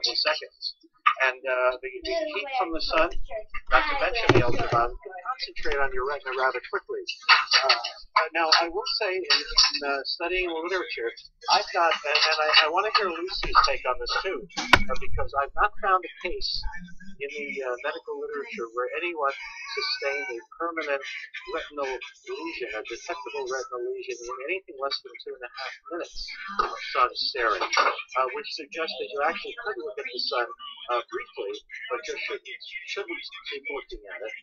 several seconds. And the heat from the sun, not to mention the ultraviolet, can concentrate on your retina rather quickly. Now, I will say, in studying literature, I've got, and I want to hear Lucy's take on this too, because I've not found a case in the medical literature where anyone sustained a permanent retinal lesion, a detectable retinal lesion, in anything less than 2.5 minutes of sun staring, which suggests that you actually could look at the sun briefly, but just shouldn't keep looking at it.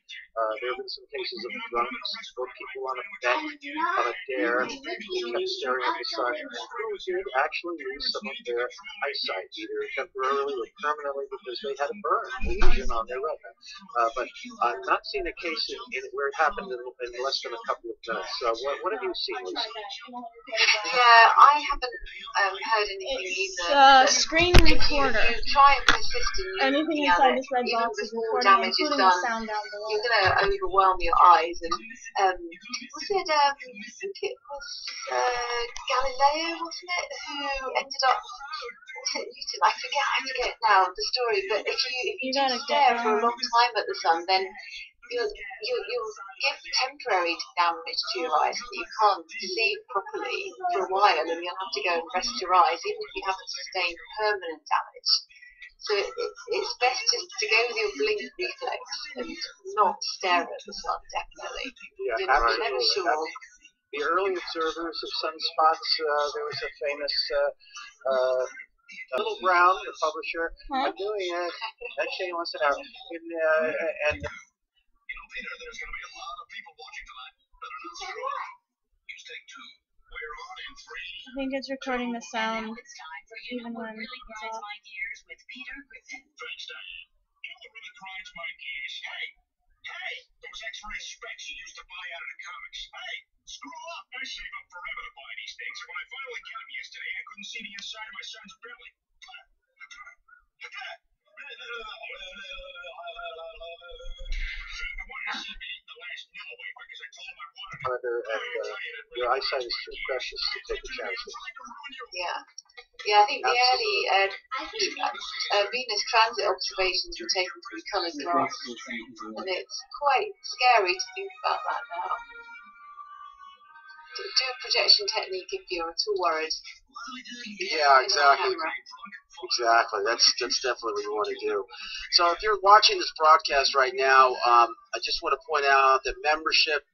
There have been some cases of drunks or people on a bet, on a dare, who kept staring at the sun, and who did actually lose some of their eyesight, either temporarily or permanently, because they had a burn, a lesion on their retina. But I've not seen a case where it happened in less than a couple of minutes. What have you seen, Lucy? Yeah, I haven't heard anything either. Screen recorder. If you try and persist in Anything looking inside at this red it, even box is before recording, damage is including done, the sound down below. you're going to overwhelm your eyes. And was it, I think it was Galileo, wasn't it, who ended up, was it Newton? I forget now the story, but if you do stare for a long time at the sun, then you'll give temporary damage to your eyes, and you can't see properly for a while, and you'll have to go and rest your eyes, even if you haven't sustained permanent damage. So it's best just to go with your blink reflex and not stare at the sun, definitely. Yeah, You're never sure. The early observers of sunspots, there was a famous Little Brown, the publisher, doing it. That Shane wants to know. And Peter, there's going to be a lot of people watching tonight. Better not screw up. You stay tuned. We're on in 3. I think it's recording the sound even when it's off. Thanks, Diane. You know what really grinds my gears? Hey, those X-ray specs you used to buy out of the comics. Hey, screw up. I save up forever to buy these things, and when I finally get them yesterday, I couldn't see the inside of my son's belly. Your eyesight is too precious to take a chance with. Yeah, I think the early Venus transit observations were taken through coloured glass, and it's quite scary to think about that now. Do a projection technique if you're at all worried. Yeah, exactly. Exactly. That's definitely what you want to do. So if you're watching this broadcast right now, I just want to point out that membership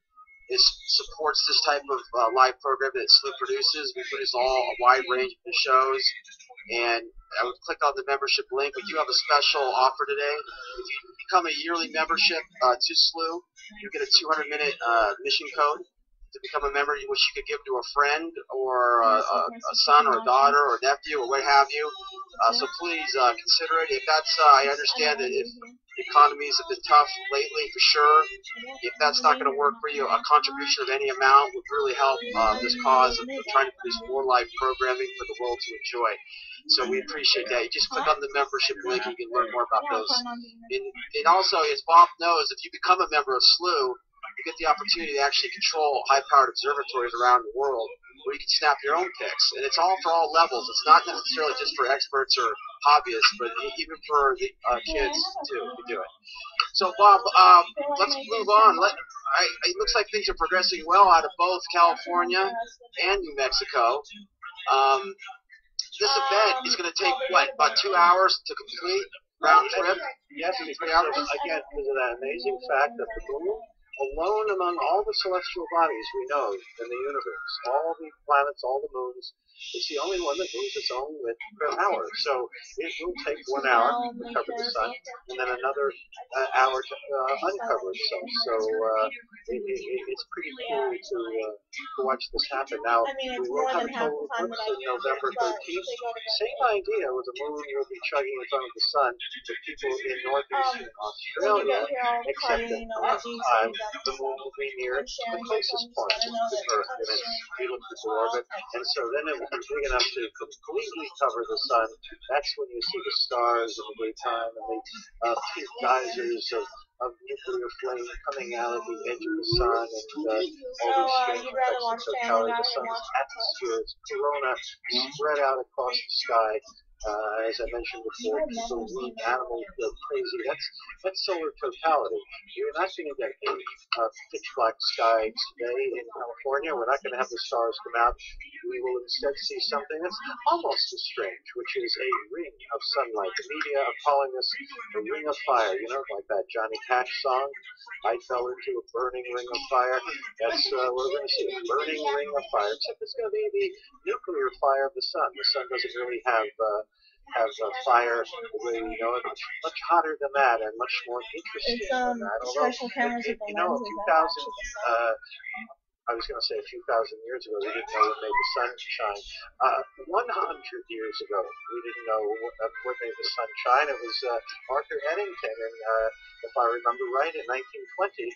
supports this type of live program that SLU produces. We produce a wide range of shows, and I would click on the membership link. We do have a special offer today. If you become a yearly membership to SLU, you get a 200-minute mission code to become a member, which you could give to a friend or a son or a daughter or a nephew or what have you. So please consider it. If that's, I understand that if the economies have been tough lately, for sure. If that's not going to work for you, a contribution of any amount would really help this cause of trying to produce more live programming for the world to enjoy. So we appreciate that. You just click on the membership link and you can learn more about those. And also, as Bob knows, if you become a member of SLU, you get the opportunity to actually control high-powered observatories around the world where you can snap your own pics. And it's all for all levels. It's not necessarily just for experts or hobbyists, but even for the kids, too, to do it. So, Bob, let's move on. It looks like things are progressing well out of both California and New Mexico. This event is going to take, what, about 2 hours to complete? Round trip? Yes, because again, because of that amazing fact that the moon, alone among all the celestial bodies we know in the universe, all the planets, all the moons, it's the only one that moves its own width per hour. So it will take 1 hour to cover the sun, and then another hour to uncover itself. So it's pretty cool to watch this happen. Now, we will have a total eclipse on November 13th. Same idea with the moon will be chugging in front of the sun with people in northeastern Australia, except that at this time the moon will be near the closest point to Earth in its elliptical orbit, and so then it will be big enough to completely cover the sun. That's when you see the stars in the daytime and the pink geysers of nuclear flame coming out of the edge of the sun, and all these strange effects of totality. The sun's atmosphere, its corona, spread out across the sky, As I mentioned before, people, we animals go crazy. That's solar totality. You're not going to get a pitch black sky today in California. We're not going to have the stars come out. We will instead see something that's almost as strange, which is a ring of sunlight. The media are calling this a ring of fire. You know, like that Johnny Cash song, I fell into a burning ring of fire. That's what we're going to see, a burning ring of fire, except it's going to be the nuclear fire of the sun. The sun doesn't really have fire the way we know it. Much hotter than that and much more interesting It's than that. Although, special cameras with the you know, a lenses few that thousand, capture the sun. I was going to say a few thousand years ago, we didn't know what made the sun shine. 100 years ago, we didn't know what made the sun shine. It was Arthur Eddington, and if I remember right, in 1920,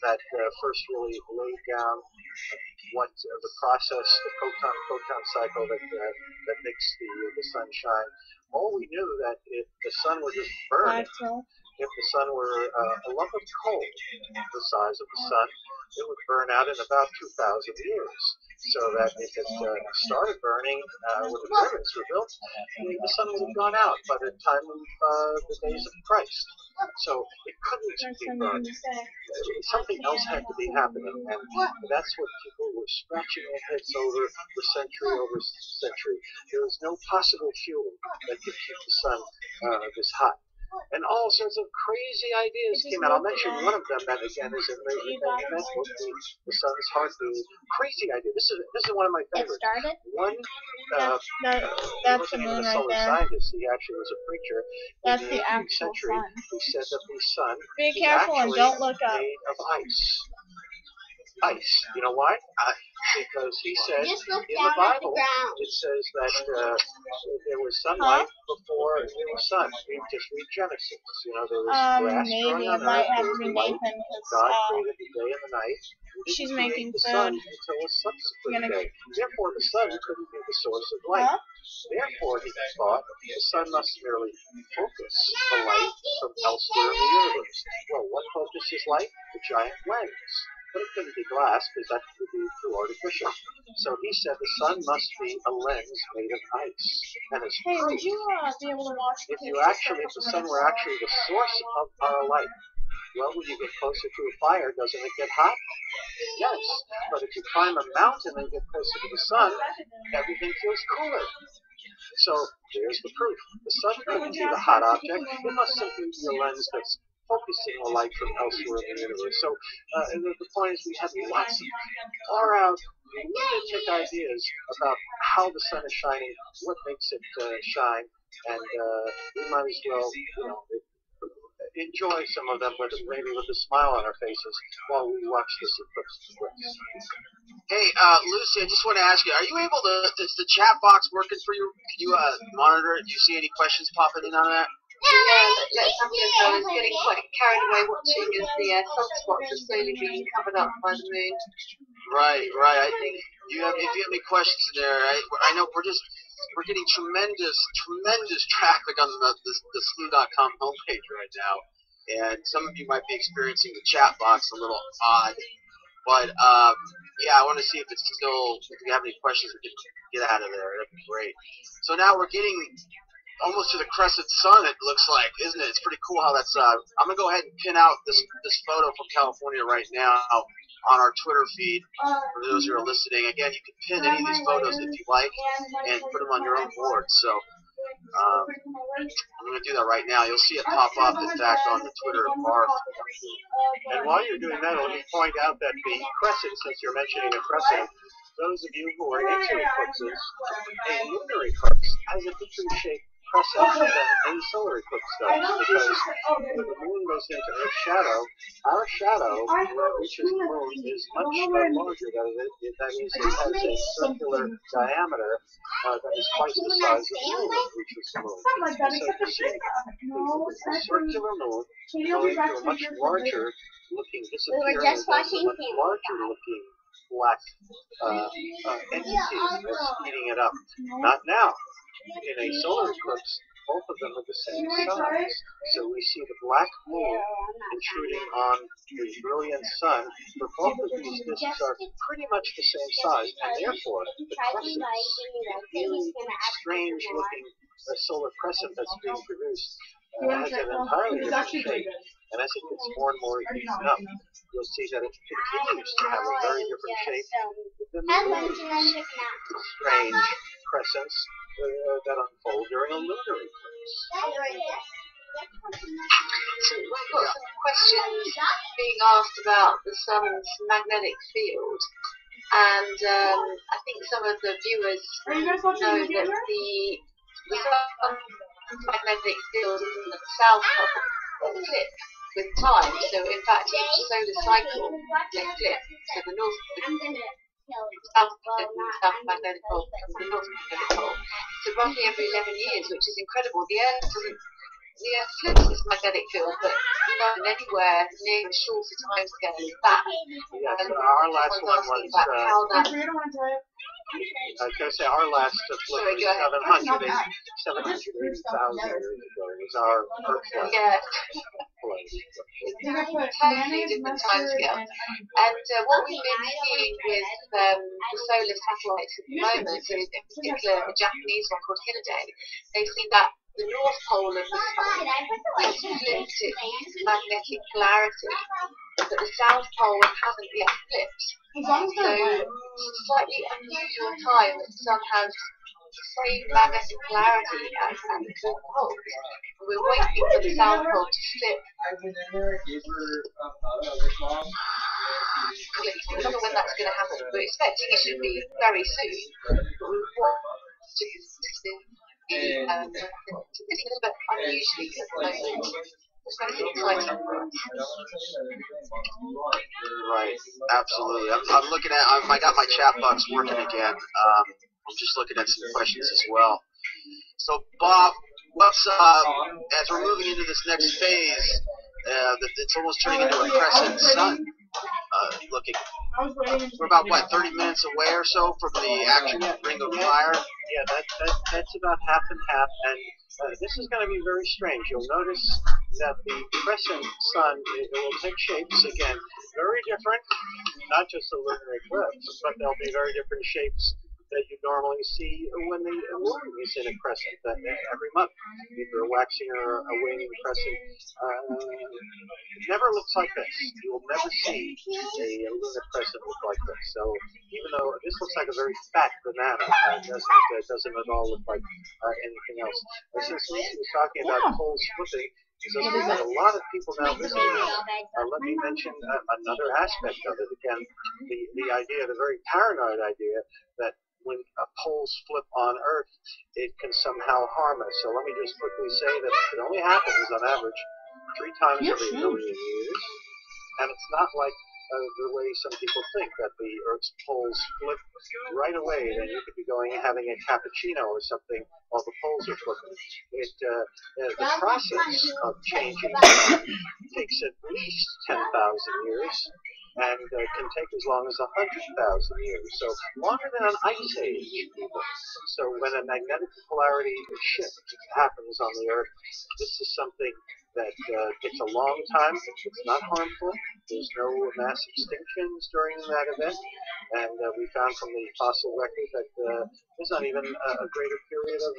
that first really laid down what the process, the proton cycle that makes the sun shine. All we knew that if the sun were just burning, if the sun were a lump of coal the size of the sun, it would burn out in about 2,000 years. So that if it started burning when the pyramids were built, the sun would have gone out by the time of the days of Christ. So it couldn't be burning. Something else had to be happening, and that's what people were scratching their heads over for century over century. There was no possible fuel that could keep the sun this hot. And all sorts of crazy ideas came out. I'll mention one of them that again is a great event with the sun's heartbeat. Crazy idea. This is one of my favorites. One that's the moon right there. Scientist. He actually was a preacher. That's in the actual century. sun. He said that the sun Be is careful and actually don't look up. made of ice. Ice. You know why? Because he said in the Bible it says that there was sunlight before there was sun. Just read Genesis. You know, there was grass maybe growing on it might earth, have there to be was light. Nathan God because created the day and the night. He she's didn't making create the sun food. until a subsequent Gonna- day. Therefore, the sun couldn't be the source of light. Therefore, he thought the sun must merely focus the light from elsewhere in the universe. Well, what focuses light? The giant lens. But it couldn't be glass because that would be too artificial. So he said the sun must be a lens made of ice. And it's Hey, true. would you be able to watch If the sun were actually the source of our light, well, when you get closer to a fire, doesn't it get hot? Yes. But if you climb a mountain and get closer to the sun, everything feels cooler. So there's the proof. The sun couldn't be the hot object. It must simply be a lens that's focusing the light from elsewhere in the universe. So the point is we have lots of far out lunatic ideas about how the sun is shining, what makes it shine, and we might as well, enjoy some of them, but maybe with a smile on our faces while we watch this eclipse. Hey, Lucy, I just want to ask you, are you able to, is the chat box working for you? Can you monitor it? Do you see any questions popping in on that? Yeah, let's have a look. I was getting quite carried away watching as the sunspots are slowly being covered up by the moon. Right. I think if you have any questions there, I know we're getting tremendous traffic on the SLU.com homepage right now, and some of you might be experiencing the chat box a little odd, but yeah, I want to see if you have any questions, we can get out of there. That'd be great. So now we're getting almost to the crescent sun, it looks like, isn't it? It's pretty cool how that's. I'm gonna go ahead and pin out this photo from California right now on our Twitter feed for those who are listening. Again, you can pin any of these photos if you like and put them on your own board. So I'm gonna do that right now. You'll see it pop up, in fact, on the Twitter bar. And while you're doing that, let me point out that the crescent, since you're mentioning a crescent, those of you who are into eclipses, a lunar eclipse has a different shaped crescent than a solar eclipse does, because when the moon goes into Earth's shadow, our shadow that reaches the moon is much larger. That is, it has a circular diameter that is twice the size of the moon that reaches the moon. And so you see a circular moon going to a much larger looking disappearing, a much larger looking black entity that's eating it up. Not now. In a solar eclipse, both of them are the same size. So we see the black moon intruding on the brilliant sun, but both of these disks are pretty much the same size, and therefore the crescents, the really strange-looking solar crescent that's being produced, has an entirely different shape. And as it gets more and more heated up, you'll see that it continues to have a very different shape than the strange crescents that unfold during a lunar eclipse. So we've got some questions being asked about the sun's magnetic field, and I think some of the viewers know that the sun's magnetic field is in the south pole eclipse with time. So in fact, each solar cycle eclipse, so the north south magnetic pole and the north magnetic pole, so roughly every 11 years, which is incredible. The Earth flips its magnetic field, but not anywhere near a shorter time scale as that. Yes, our last one was, I was going to say, our last flip was 780,000 years ago. It was our Earth one. Yeah. Totally different time scale. And what we've been seeing with the solar satellites at the moment, so in particular a Japanese one called Hinode, they've seen that the north pole of the sun has flipped its magnetic polarity, but the south pole hasn't yet flipped. So it's a slightly unusual time that the sun has the same magnetic polarity as the north pole. And we're waiting for the south pole to flip. I don't know when that's going to happen. We're expecting it should be very soon, but we want to see it's a little bit unusually at the moment. It's very exciting for us. Right, absolutely. I'm looking at, I got my chat box working again. I'm just looking at some questions as well. So, Bob, what's, as we're moving into this next phase, it's almost turning into a crescent sun. Looking, we're about, what, 30 minutes away or so from the actual ring of fire? Yeah, that's about half and half, and this is going to be very strange. You'll notice that the crescent sun, it will take shapes, again, very different, not just the lunar eclipse, but there'll be very different shapes that you normally see when the moon is in a crescent every month, either a waxing or a waning crescent. It never looks like this. You will never see a lunar crescent look like this. So even though this looks like a very fat banana, it doesn't at all look like anything else. And since Lucy was talking about poles flipping, so we've got a lot of people now visiting us. Let me mention another aspect of it. Again, the idea, the very paranoid idea that when poles flip on Earth, it can somehow harm us. So let me just quickly say that it only happens on average 3 times every million years, and it's not like the way some people think that the Earth's poles flip right away, then you could be going and having a cappuccino or something while the poles are flipping. The process of changing takes at least 10,000 years, and can take as long as 100,000 years, so longer than an ice age even. So when a magnetic polarity shift happens on the Earth, this is something that takes a long time. It's not harmful. There's no mass extinctions during that event, and we found from the fossil record that there's not even a greater period of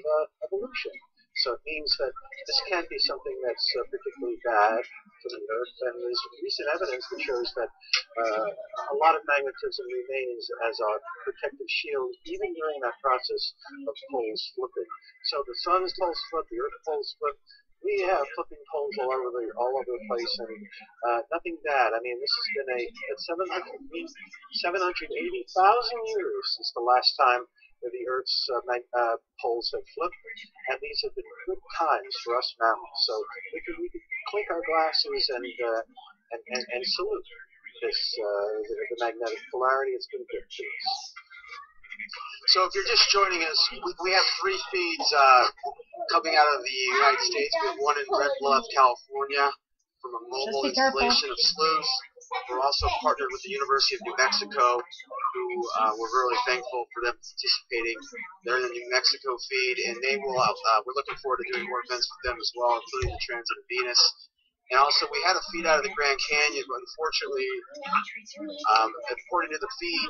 evolution. So it means that this can't be something that's particularly bad for the Earth, and there's recent evidence that shows that a lot of magnetism remains as our protective shield, even during that process of poles flipping. So the sun's poles flip, the Earth's poles flip. We have flipping poles all over the place, and nothing bad. I mean, this has been at 780,000 years since the last time that the Earth's poles have flipped, and these have been good times for us mammals. So we could clink our glasses and salute this the magnetic polarity. It's been good to us. So if you're just joining us, we have 3 feeds coming out of the United States. We have one in Red Bluff, California, from a mobile installation of sleuths. We're also partnered with the University of New Mexico, who we're really thankful for them participating. They're in the New Mexico feed, and they will. We're looking forward to doing more events with them as well, including the Transit of Venus. And also, we had a feed out of the Grand Canyon, but unfortunately, according to the feed,